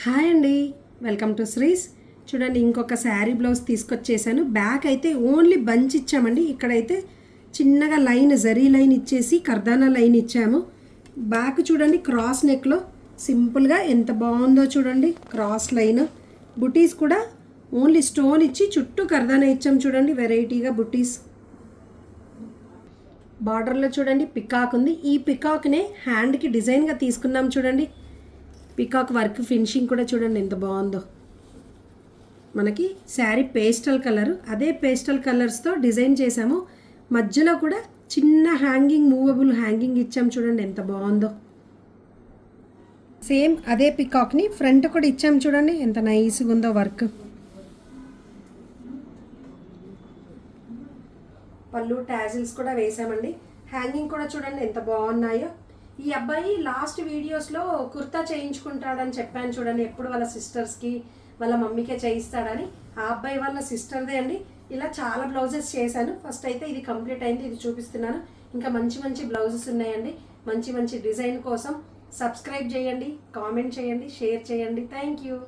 Hi అండి, welcome to శ్రీస్. చూడండి, ఇంకొక శారీ బ్లౌజ్ తీసుకొచ్చేసాను. బ్యాక్ అయితే ఓన్లీ బంచ్ ఇచ్చామండి. ఇక్కడైతే చిన్నగా లైన్, జరీ లైన్ ఇచ్చేసి కర్దానా లైన్ ఇచ్చాము. బ్యాక్ చూడండి, క్రాస్ నెక్లో సింపుల్గా ఎంత బాగుందో చూడండి. క్రాస్ లైన్ బుటీస్ కూడా ఓన్లీ స్టోన్ ఇచ్చి చుట్టూ కర్దానా ఇచ్చాము. చూడండి వెరైటీగా బుటీస్. బార్డర్లో చూడండి పికాక్ ఉంది. ఈ పికాక్నే హ్యాండ్కి డిజైన్గా తీసుకున్నాం. చూడండి పికాక్ వర్క్ ఫినిషింగ్ కూడా చూడండి ఎంత బాగుందో. మనకి శారీ పేస్టల్ కలర్, అదే పేస్టల్ కలర్స్తో డిజైన్ చేసాము. మధ్యలో కూడా చిన్న హ్యాంగింగ్, మూవబుల్ హ్యాంగింగ్ ఇచ్చాము. చూడండి ఎంత బాగుందో. సేమ్ అదే పికాక్ని ఫ్రంట్ కూడా ఇచ్చాము. చూడండి ఎంత నైస్గా ఉందో వర్క్. పళ్ళు టాజిల్స్ కూడా వేసామండి. హ్యాంగింగ్ కూడా చూడండి ఎంత బాగున్నాయో. ఈ అబ్బాయి లాస్ట్ వీడియోస్లో కుర్తా చేయించుకుంటాడని చెప్పాను చూడండి. ఎప్పుడు వాళ్ళ సిస్టర్స్కి, వాళ్ళ మమ్మీకే చేయిస్తాడని. ఆ అబ్బాయి వాళ్ళ సిస్టర్దే అండి. ఇలా చాలా బ్లౌజెస్ చేశాను. ఫస్ట్ అయితే ఇది కంప్లీట్ అయింది, ఇది చూపిస్తున్నాను. ఇంకా మంచి మంచి బ్లౌజెస్ ఉన్నాయండి. మంచి మంచి డిజైన్ కోసం సబ్స్క్రైబ్ చేయండి, కామెంట్ చేయండి, షేర్ చేయండి. Thank you.